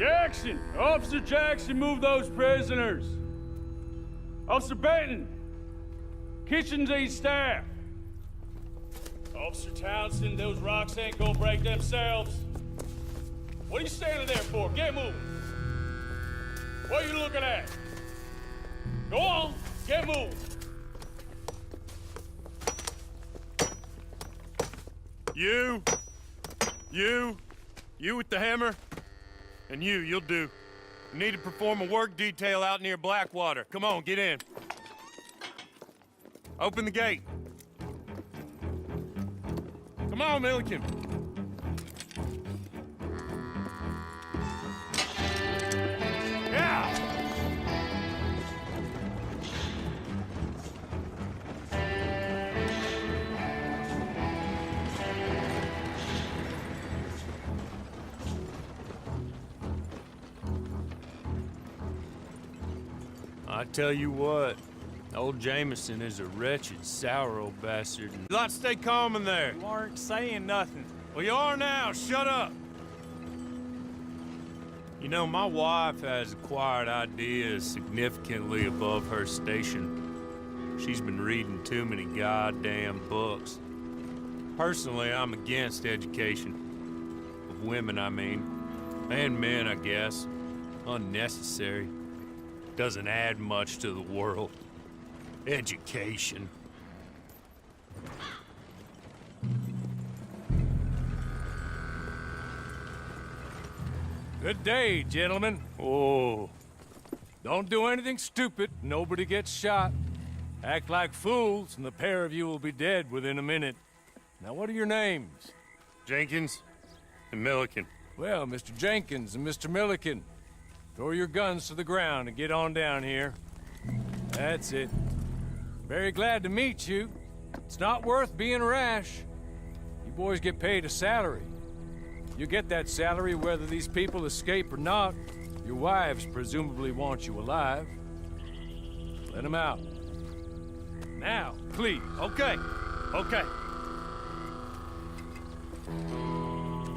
Jackson! Officer Jackson, move those prisoners! Officer Benton! Kitchens aid staff! Officer Townsend, those rocks ain't gonna break themselves. What are you standing there for? Get moving! What are you looking at? Go on, get moving! You with the hammer? And you'll do. You need to perform a work detail out near Blackwater. Come on, get in. Open the gate. Come on, Milliken. Yeah! I tell you what, old Jameson is a wretched, sour old bastard. You lot stay calm in there. You aren't saying nothing. Well, you are now. Shut up. You know, my wife has acquired ideas significantly above her station. She's been reading too many goddamn books. Personally, I'm against education. Of women, I mean. And men, I guess. Unnecessary. Doesn't add much to the world. Education. Good day, gentlemen. Oh. Don't do anything stupid. Nobody gets shot. Act like fools, and the pair of you will be dead within a minute. Now, what are your names? Jenkins and Milliken. Well, Mr. Jenkins and Mr. Milliken, throw your guns to the ground and get on down here. That's it. Very glad to meet you. It's not worth being rash. You boys get paid a salary. You get that salary whether these people escape or not. Your wives presumably want you alive. Let them out. Now, please. Okay.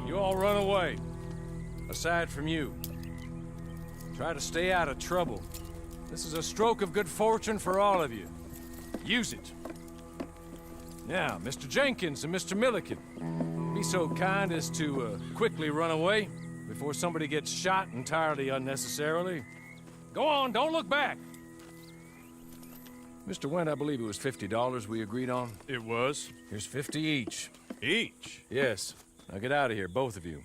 You all run away. Aside from you. Try to stay out of trouble. This is a stroke of good fortune for all of you. Use it. Now, Mr. Jenkins and Mr. Milliken, be so kind as to quickly run away before somebody gets shot entirely unnecessarily. Go on, don't look back. Mr. Wendt, I believe it was $50 we agreed on. It was. Here's 50 each. Each? Yes. Now get out of here, both of you.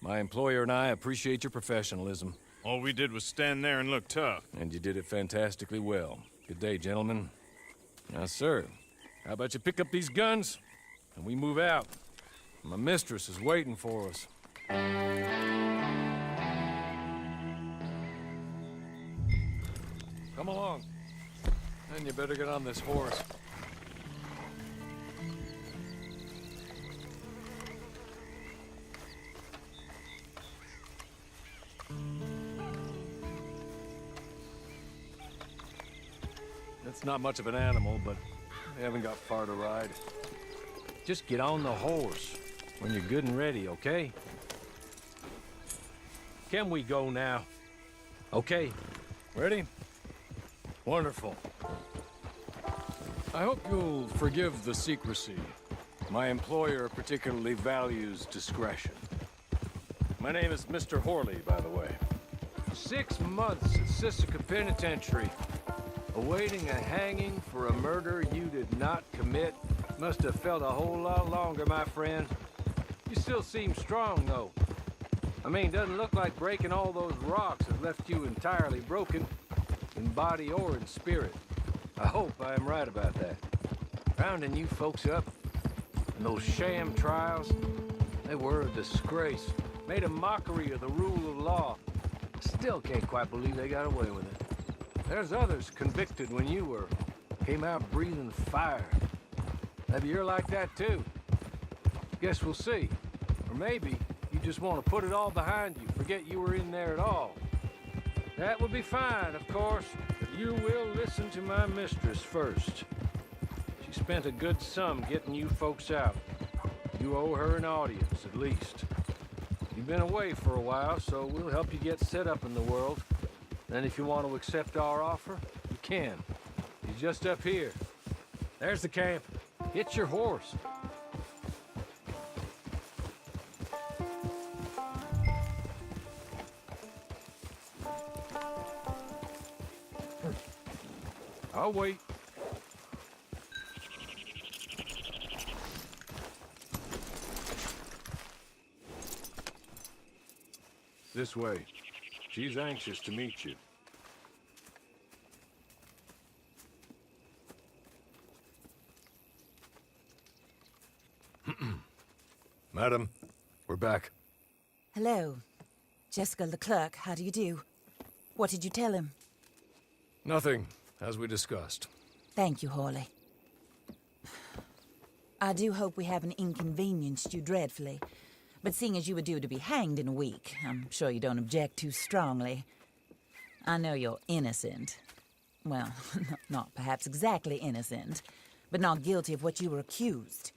My employer and I appreciate your professionalism. All we did was stand there and look tough. And you did it fantastically well. Good day, gentlemen. Now, sir, how about you pick up these guns, and we move out? My mistress is waiting for us. Come along. And you better get on this horse. It's not much of an animal, but we haven't got far to ride. Just get on the horse when you're good and ready, okay? Can we go now? Okay. Ready? Wonderful. I hope you'll forgive the secrecy. My employer particularly values discretion. My name is Mr. Horley, by the way. 6 months at Sisika Penitentiary. Awaiting a hanging for a murder you did not commit. Must have felt a whole lot longer, my friend. You still seem strong, though. I mean, doesn't look like breaking all those rocks has left you entirely broken, in body or in spirit. I hope I am right about that. Rounding you folks up, and those sham trials, they were a disgrace. Made a mockery of the rule of law. Still can't quite believe they got away with it. There's others convicted when you were. Came out breathing fire. Maybe you're like that too. Guess we'll see. Or maybe you just want to put it all behind you, forget you were in there at all. That would be fine, of course, but you will listen to my mistress first. She spent a good sum getting you folks out. You owe her an audience, at least. You've been away for a while, so we'll help you get set up in the world. Then if you want to accept our offer, you can. He's just up here. There's the camp. Get your horse. I'll wait. This way. She's anxious to meet you. Madam, we're back. Hello. Jessica Leclerc, how do you do? What did you tell him? Nothing, as we discussed. Thank you, Hawley. I do hope we haven't inconvenienced you dreadfully. But seeing as you were due to be hanged in a week, I'm sure you don't object too strongly. I know you're innocent. Well, not perhaps exactly innocent, but not guilty of what you were accused.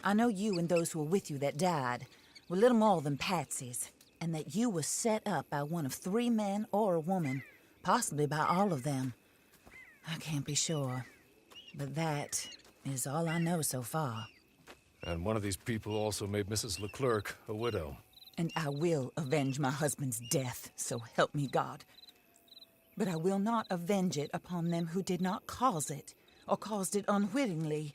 I know you and those who were with you that died were little more than patsies, and that you were set up by one of 3 men or a woman, possibly by all of them. I can't be sure, but that is all I know so far. And one of these people also made Mrs. Leclerc a widow. And I will avenge my husband's death, so help me God. But I will not avenge it upon them who did not cause it, or caused it unwittingly.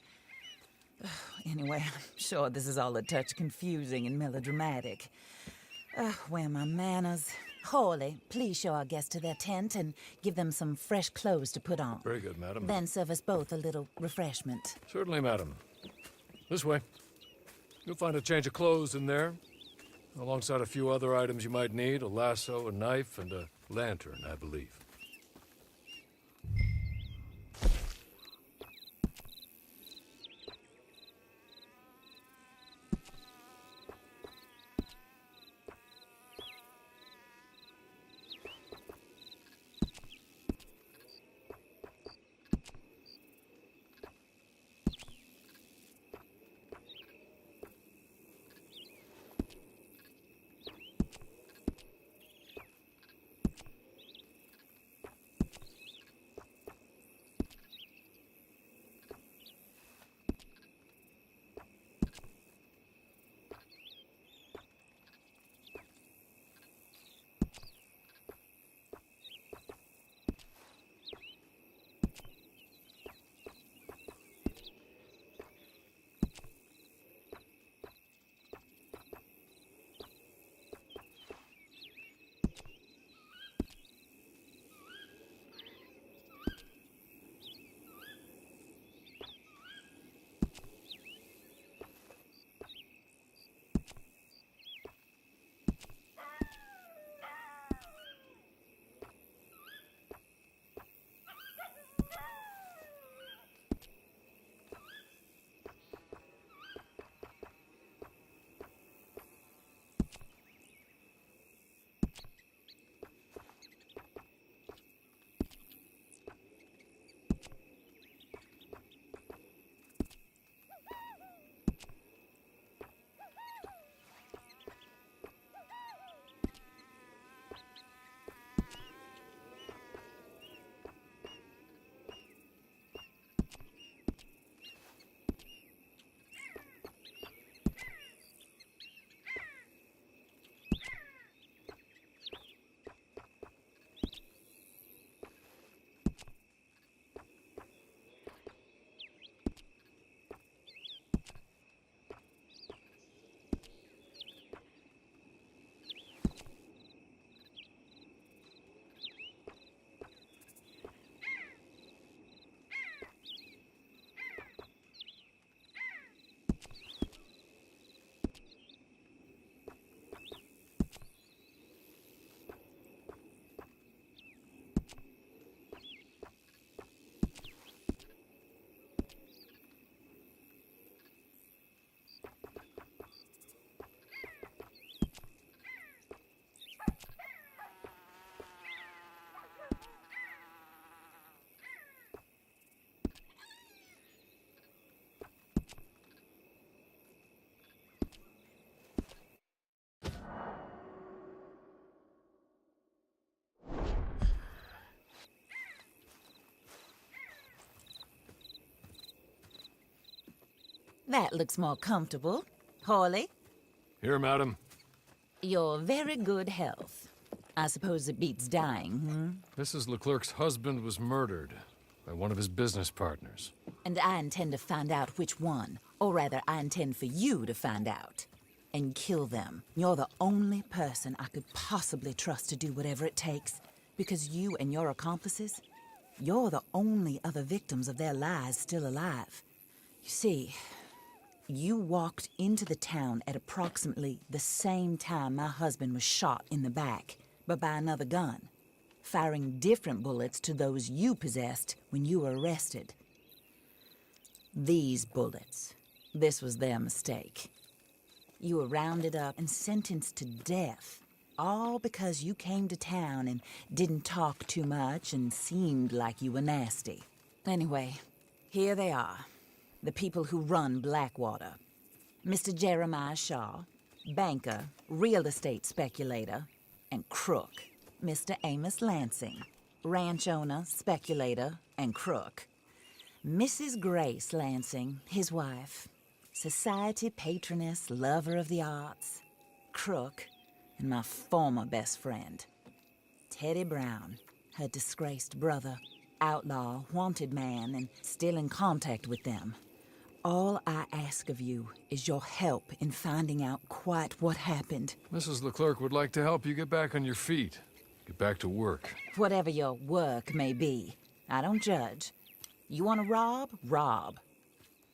Anyway, I'm sure this is all a touch confusing and melodramatic. Where are my manners? Hawley, please show our guests to their tent and give them some fresh clothes to put on. Very good, madam. Then serve us both a little refreshment. Certainly, madam. This way. You'll find a change of clothes in there, alongside a few other items you might need, a lasso, a knife, and a lantern, I believe. That looks more comfortable. Hawley, Here, madam. your very good health. I suppose it beats dying, Mrs. Leclerc's husband was murdered by one of his business partners. And I intend to find out which one. Or rather, I intend for you to find out. And kill them. You're the only person I could possibly trust to do whatever it takes. Because you and your accomplices, you're the only other victims of their lies still alive. You see, you walked into the town at approximately the same time my husband was shot in the back, but by another gun, firing different bullets to those you possessed when you were arrested. These bullets, this was their mistake. You were rounded up and sentenced to death, all because you came to town and didn't talk too much and seemed like you were nasty. Anyway, here they are, the people who run Blackwater. Mr. Jeremiah Shaw, banker, real estate speculator, and crook. Mr. Amos Lansing, ranch owner, speculator, and crook. Mrs. Grace Lansing, his wife, society patroness, lover of the arts, crook, and my former best friend. Teddy Brown, her disgraced brother, outlaw, wanted man, and still in contact with them. All I ask of you is your help in finding out quite what happened. Mrs. Leclerc would like to help you get back on your feet. Get back to work. Whatever your work may be, I don't judge. You want to rob? Rob.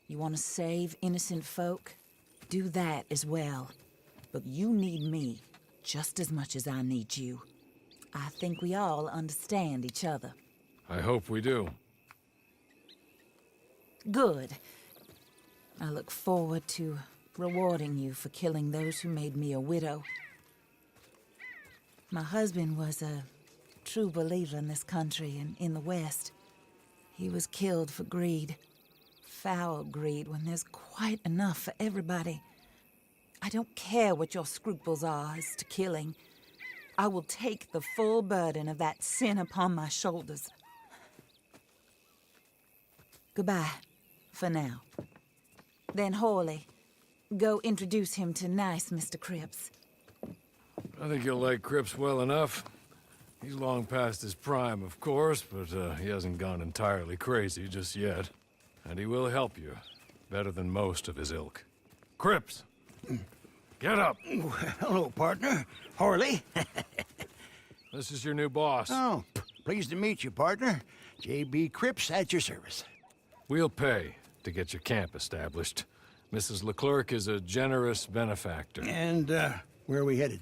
You want to save innocent folk? Do that as well. But you need me just as much as I need you. I think we all understand each other. I hope we do. Good. I look forward to rewarding you for killing those who made me a widow. My husband was a true believer in this country and in the West. He was killed for greed. Foul greed when there's quite enough for everybody. I don't care what your scruples are as to killing. I will take the full burden of that sin upon my shoulders. Goodbye, for now. Then Hawley, go introduce him to nice Mr. Cripps. I think you'll like Cripps well enough. He's long past his prime, of course, but he hasn't gone entirely crazy just yet. And he will help you, better than most of his ilk. Cripps! Get up! Hello, partner. Horley. This is your new boss. Oh, pleased to meet you, partner. J.B. Cripps at your service. We'll pay to get your camp established. Mrs. Leclerc is a generous benefactor. And, where are we headed?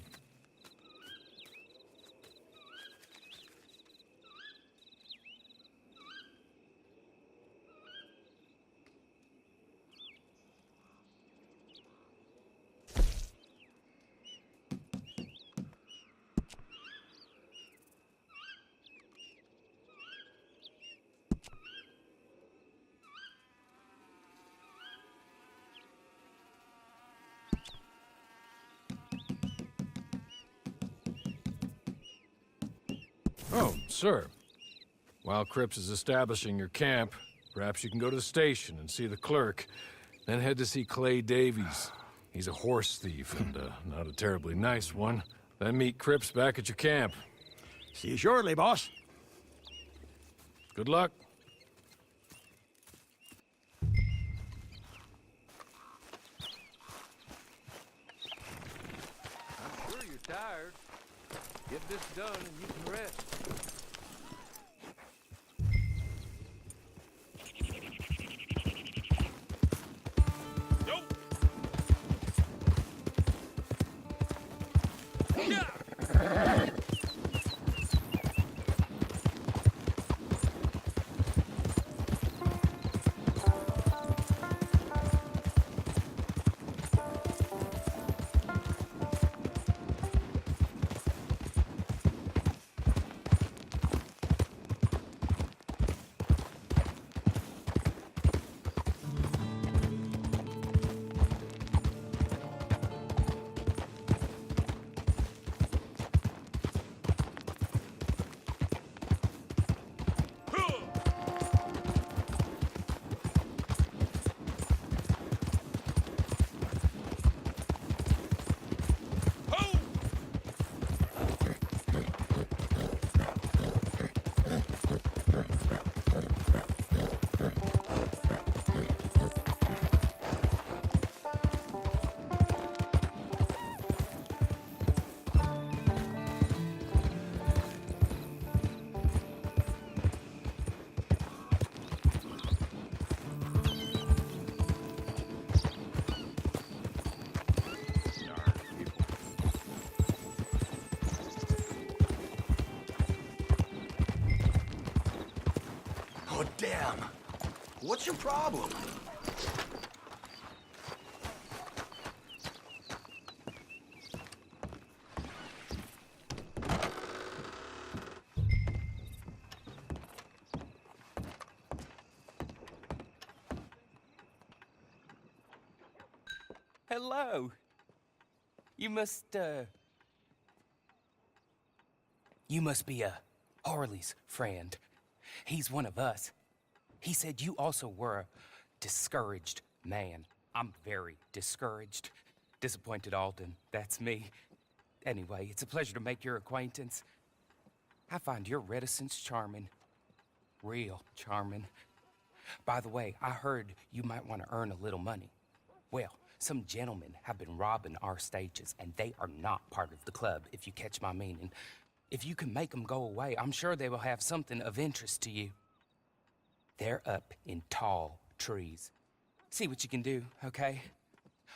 Oh, sir. While Cripps is establishing your camp, perhaps you can go to the station and see the clerk, then head to see Clay Davies. He's a horse thief, and not a terribly nice one. Then meet Cripps back at your camp. See you shortly, boss. Good luck. I'm sure you're tired. Get this done and you can rest. Oh, damn. What's your problem? Hello. You must be Harley's friend. He's one of us. He said you also were a discouraged man. I'm very discouraged. Disappointed Alden, that's me. Anyway, it's a pleasure to make your acquaintance. I find your reticence charming. Real charming. By the way, I heard you might want to earn a little money. Well, some gentlemen have been robbing our stages, and they are not part of the club, if you catch my meaning. If you can make them go away, I'm sure they will have something of interest to you. They're up in tall trees. See what you can do, okay?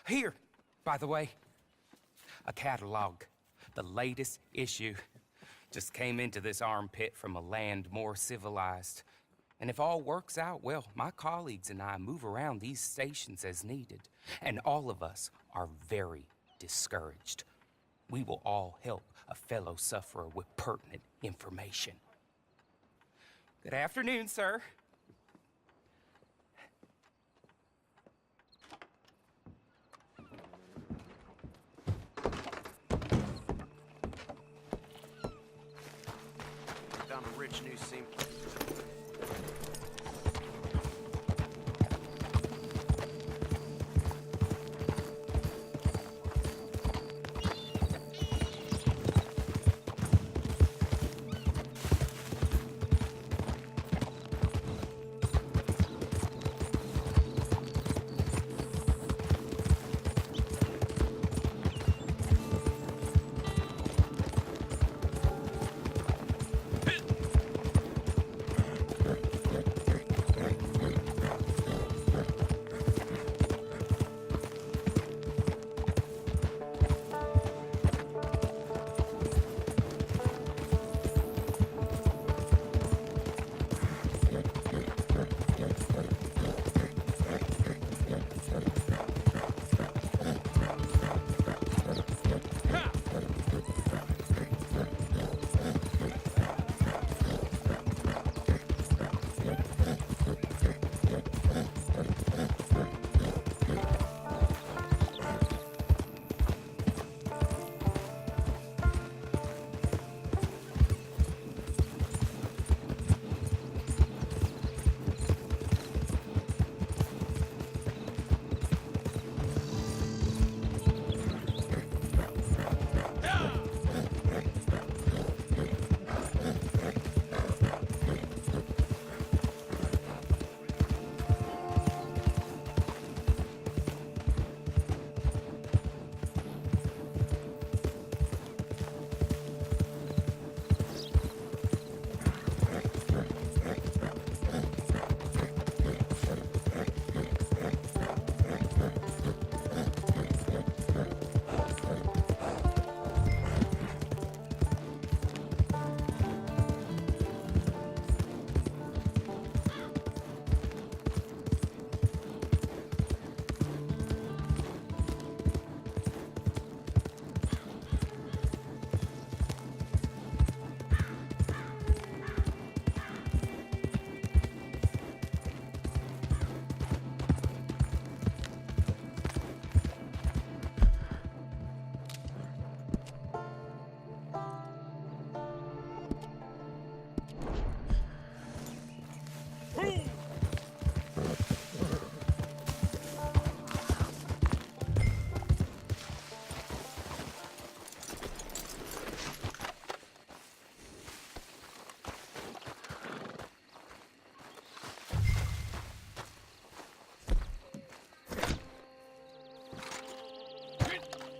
Here, by the way, a catalog. The latest issue. Just came into this armpit from a land more civilized. And if all works out, well, my colleagues and I move around these stations as needed. And all of us are very discouraged. We will all help a fellow sufferer with pertinent information. Good afternoon, sir. Found a rich new scene.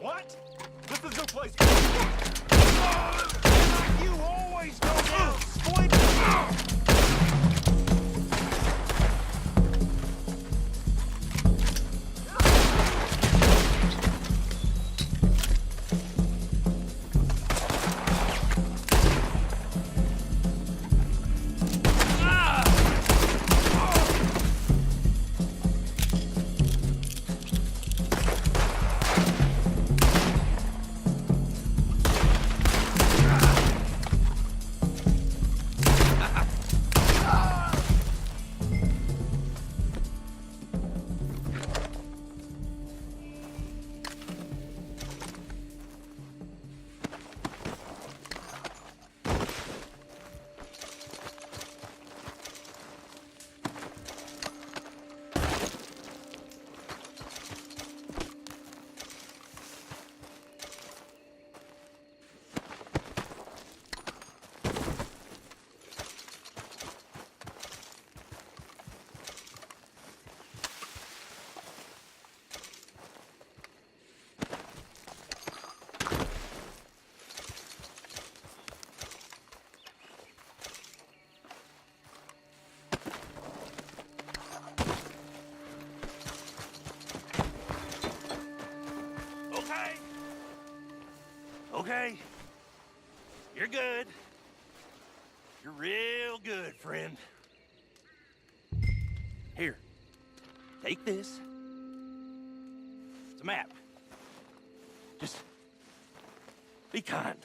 What? This is no place. You always go down, Squid! Okay. You're good. You're real good, friend. Here. Take this. It's a map. Just be kind.